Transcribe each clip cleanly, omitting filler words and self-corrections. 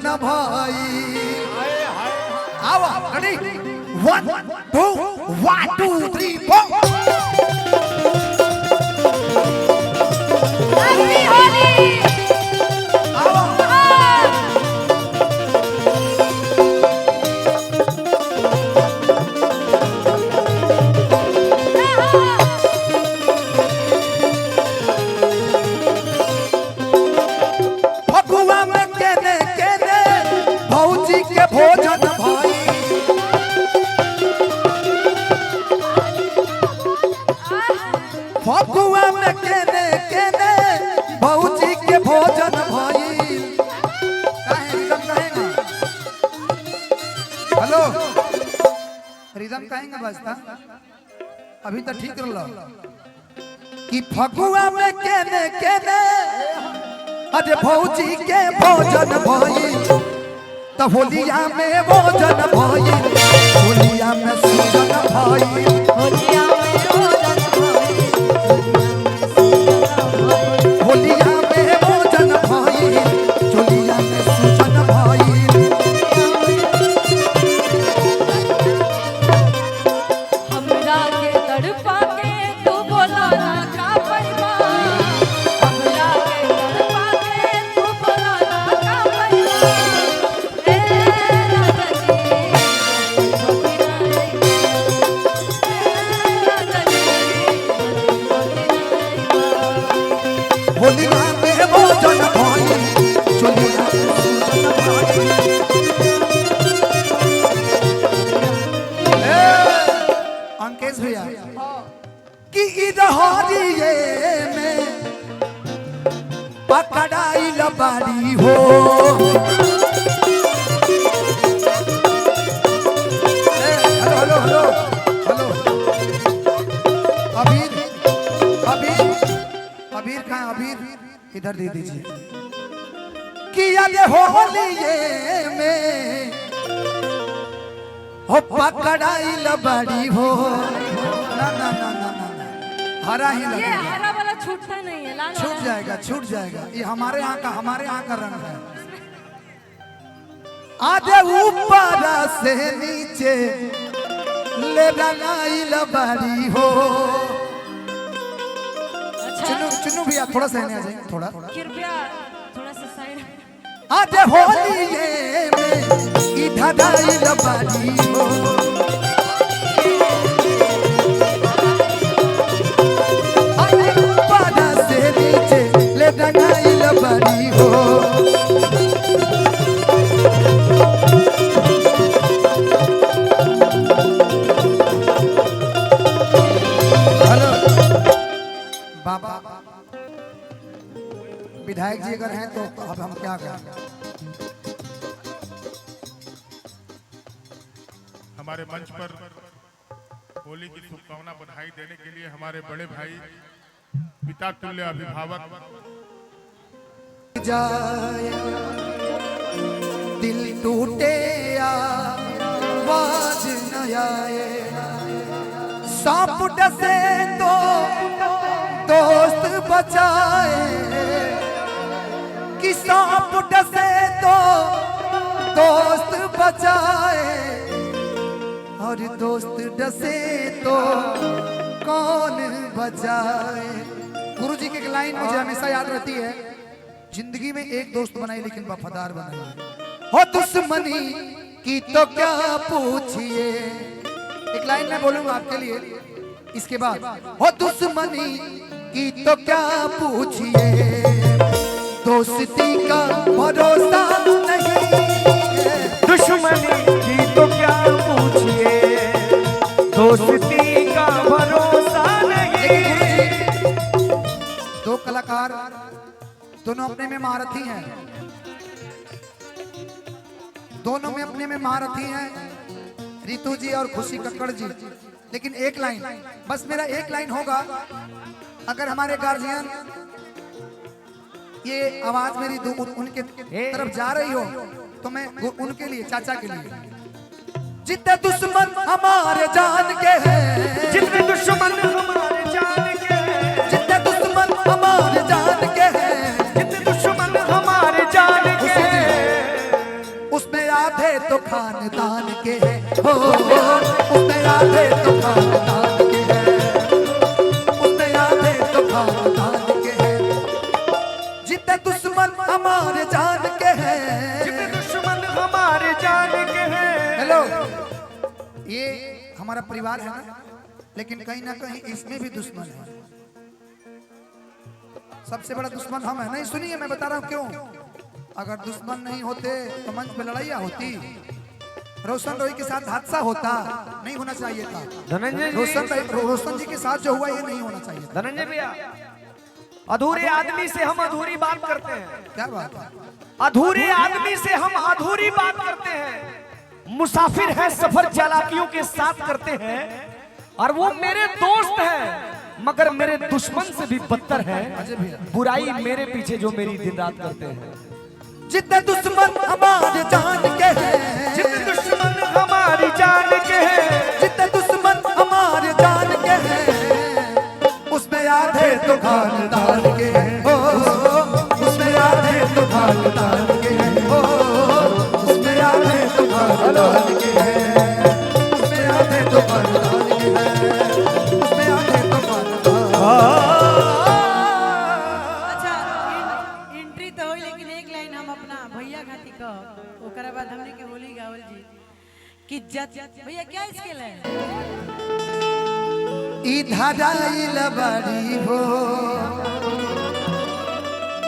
भोजन भाई। आओ रेडी 1 2 1 2 3 4 हैप्पी होली। फगुआ में केने केने भौजी के भोजन भाई। फगुआ में केने केने भौजी के भोजन भाई। हेलो रिदम कहेंगे बजता अभी तो ठीक रहो कि फगुआ में केने केने अरे भौजी के भोजन भाई। तो होलिया में भोजन भाई, होलिया में सूजन भाई, होलिया में भोजन भाई, होलिया में भोजन भाई, होलिया में सूजन भाई। हमरा के तड़पा के तू बोला ना का पैबा। हमरा के तड़पा के तू बोला ना का पैबा। ए राजा जी होलिया में भोजन भाई, होलिया में सूजन भाई। अंकेश भैया कि इधरिए में पकड़ाई लबाड़ी हो। हेलो हेलो हेलो हेलो अबीर अबीर अबीर कहाँ अबीर इधर दे दीजिए कि अरे होलिए में हो पकड़ाई लबाड़ी हो। ना ना ना ना ना ना हरा ही ये लगेगा। हरा वाला छूटता नहीं है, लाल छूट वाला। जाएगा छूट जाएगा। ये हमारे यहाँ का रंग है। आधे ऊपर से नीचे ले रंगाई लबाड़ी हो। चुनू चुनू भैया थोड़ा सा आ जाए थोड़ा। कृपया थोड़ा सा साइड। आधे होलिए में इधर आई लबाड़ी हो। आधे ऊपर से नीचे ले रंगाई लबाड़ी हो। हेलो बाबा विधायक जी अगर हैं तो अब हम क्या करें। हमारे मंच पर होली की शुभकामना बधाई देने के लिए हमारे बड़े भाई पिता तुल्य अभिभावक जाए दिल टूटे आवाज न आए। सांप डसे तो दोस्त बचाए कि सांप डसे तो दोस्त बचाए और दोस्त डसे तो कौन बचाए। गुरुजी की एक लाइन मुझे हमेशा याद रहती है, जिंदगी में एक दोस्त बनाई लेकिन वफादार बनाई। हो दुश्मनी की तो क्या पूछिए। एक लाइन मैं बोलूंगा आपके लिए इसके बाद। हो दुश्मनी की तो क्या पूछिए, दोस्ती का भरोसा नहीं है। दुश्मनी की तो क्या पूछिए, दोस्ती का भरोसा नहीं। दो कलाकार दोनों अपने में महारथी हैं, दोनों में अपने में महारथी हैं, रितु जी और खुशी कक्कड़ जी। लेकिन एक लाइन, बस मेरा एक लाइन होगा। अगर हमारे गार्जियन ये आवाज मेरी उनके तरफ जा रही हो तो मैं उनके लिए, चाचा के लिए, जितने दुश्मन हमारे जान के हैं, जितने दुश्मन हमारे जान के हैं, जितने दुश्मन हमारे जान के हैं, जितने दुश्मन हमारे जान के हैं, आधे तो खानदान के हैं, हो उसमें आधे तो खानदान के हैं, उसमें आधे तो खानदान के हैं। जितने दुश्मन हमारे जान के हैं, जितने दुश्मन हमारे जान के हैं। हेलो, ये हमारा परिवार है ना, लेकिन कहीं ना कहीं इसमें भी दुश्मन है। सबसे बड़ा दुश्मन हम है। नहीं सुनिए, मैं बता रहा हूँ क्यों। अगर दुश्मन नहीं होते तो मंच पे लड़ाइयाँ होती, रोशन रोही के साथ हादसा होता, नहीं होना चाहिए था। धनंजय जी, रोशन जी के साथ जो हुआ ये नहीं होना चाहिए था। धनंजय भैया, अधूरे आदमी से हम अधूरी बात करते हैं। क्या बात है? अधूरे आदमी से हम अधूरी बात करते हैं। मुसाफिर है सफर चालाकियों के साथ करते हैं, और वो मेरे दोस्त हैं मगर मेरे दुश्मन से भी बदतर है। बुराई मेरे पीछे जो मेरी दिन रात करते हैं। जितने दुश्मन हमारे जान के हैं, जितने दुश्मन हमारी जान के हैं, जितने दुश्मन हमारे जान के हैं, उसमें आधे तो खानदान के हैं, हो उसमें आधे तो खानदान के हैं, हो उसमें आधे तो खानदान के हैं, उसमें आधे तो खानदान के हैं, उसमें आधे तो अच्छा एंट्री तो होई, लेकिन एक लाइन हम अपना भैया खाती कह, ओकरा बाद हमने के होली गावल जी कि जत भैया क्या स्केल है? इधर आइल बड़ी हो।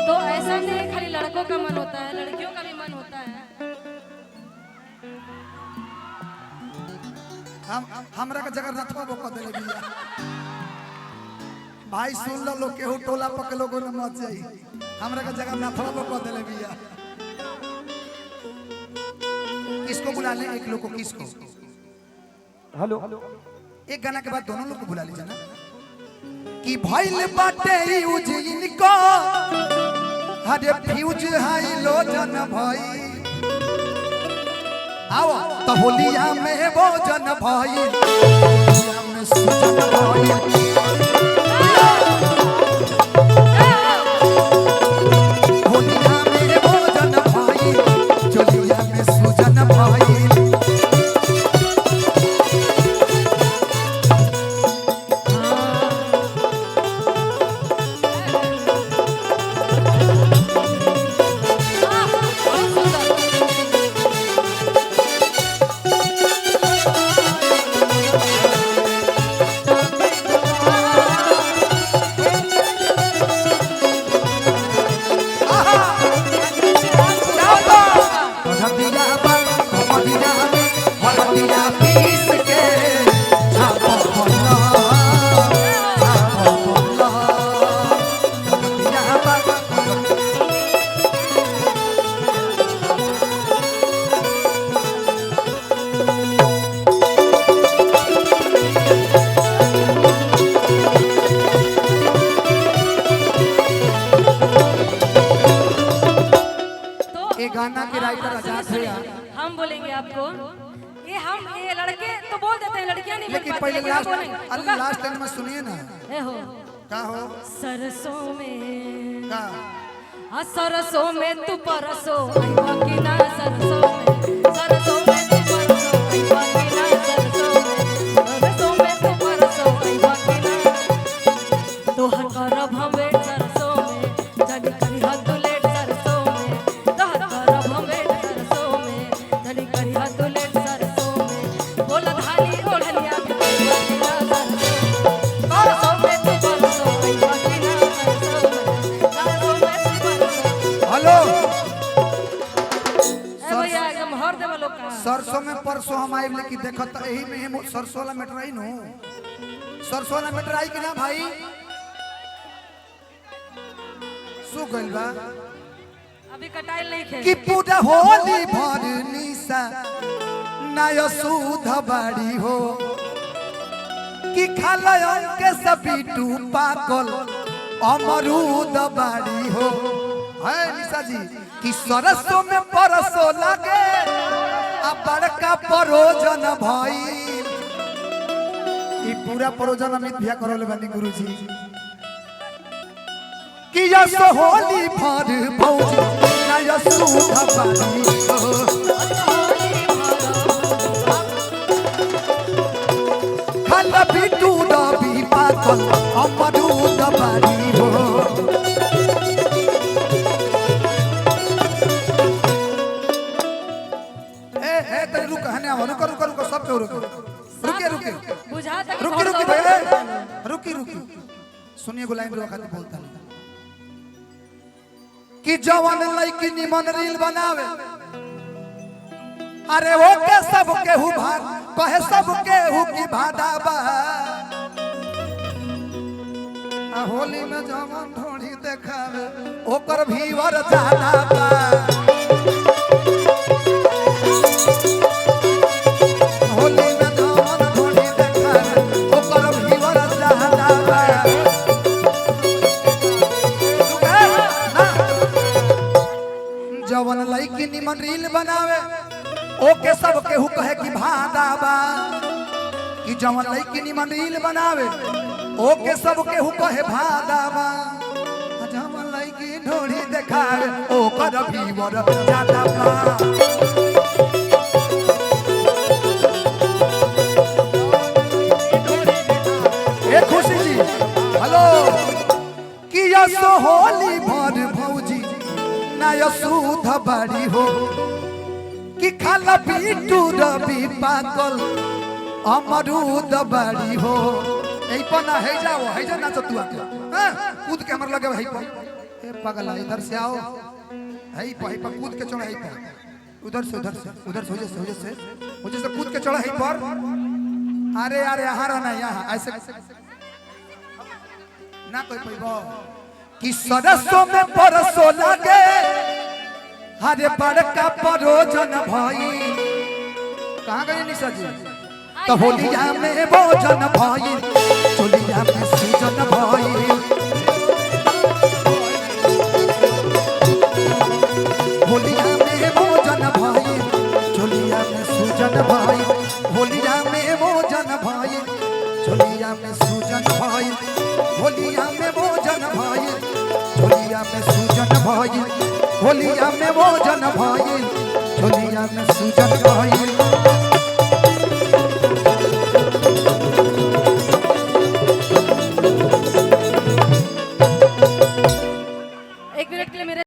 तो ऐसा नहीं खाली लड़कों का मन होता है, लड़कियों का भी मन होता है। हमरा का जगन्नाथवा बोका देले बिया। भाई सुन लो, लोग केहू टोला पक लोगों ने मत जाई। हमरा का जगन्नाथवा बोका देले बिया। किसको बुला ले? एक लोग को। किसको? हेलो, एक गाना के बाद दोनों लोग को बुला लीजिए ना। कि भइल बाटे यूज इनको, हरे फ्यूज हाई लो जन भाई। आओ तो होलिया में वो जन भाई, होलिया में सुजन भाई, होलिया में वो जन भाई, होलिया में सुजन भाई। गाना के राइटर आजाद भैया। हम बोलेंगे आपको, ये लड़के तो बोल देते हैं, लड़कियां नहीं बोल लेकिन पाती, पहले लेकिन हम बोलेंगे। लास्ट टाइम में सुनिए ना। ए हो का हो? सरसों में का? सरसों में तू परसों आइबा कि ना, सरसों में तू परसों आइबा कि ना, सरसों में तू परसों आइबा कि ना। तोहर करब हम वेट सरसों में, जनी करी हाथ लेट सरसों में। तोहर करब हम वेट सरसों में, जनी करी हाथ लेट सरसों में। बोला धानी ओढ़निया भी आइबा कि ना, सरसों में तू परसों आइबा कि ना, सरसों में तू परसों। हेलो, भैया एकदम हर देव लोग का सरसों में परसों हम आए, लेकिन देखो तो यही में हम सरसों वाला मैटर आई नो। सरसों वाला मैटर आई कि ना भाई? सु गइल बा अभी कटाइल नहीं खे कि पूरा होली भर निशा नया सूध बाड़ी हो, कि खालयन के सभी टू पाकल अमरूद बाड़ी हो। है निशा जी कि सरसों में परसों लगे आ बड़का परोजन भाई। ई पूरा परोजन अमित भैया करले बानी गुरुजी। कि यस होली भर भौजी नया सूध बाड़ी हो। रुकी रुकी सुनिए एगो लाइन रोका के बोलता नहीं कि जवान लड़की निमन रील बनावे अरे वो के सब केहू भाग कहे सब केहू की भादाबा आ होली में जवान ढोड़ी देखावे ओकर भीवर ज्यादा बा होली में जवान ढोड़ी देखावे ओकर भीवर ज्यादा बा जवान लड़की निमन रील बनावे ओके सब केहू कहे कि भादाबा कि जवन लड़की निमन रील बनावे ओके सब केहू कहे भादाबा जवन लड़की ढोड़ी देखावे ओकर भीवर ज्यादा बा ए खुशी जी हेलो कि यसो होली भर भौजी ना यसुध बाड़ी हो कि खाला पीटू रवि पागल अमरूद बाड़ी हो यही पर ना है जा ना तो तू आके कूद के हमर लगे है पर ए पागल इधर से आओ है पर कूद के चढ़ा है पर उधर से हो जैसे कूद के चढ़ा है पर अरे अरे यहाँ रहना यहाँ ऐसे ना कोई पैबो कि सरसों में परसों लगे हरे बड़का परोजन भाई कहाँ गए निशा जी तो होलिया में भोजन भाई चोलिया में सूजन भाई होलिया में भोजन भाई चोलिया में सूजन भाई होलिया में भोजन भाई चोलिया में सूजन भाई होलिया में भोजन भाई चोलिया में सूजन भाई होलिया में भोजन भाई चोलिया में सूजन भाई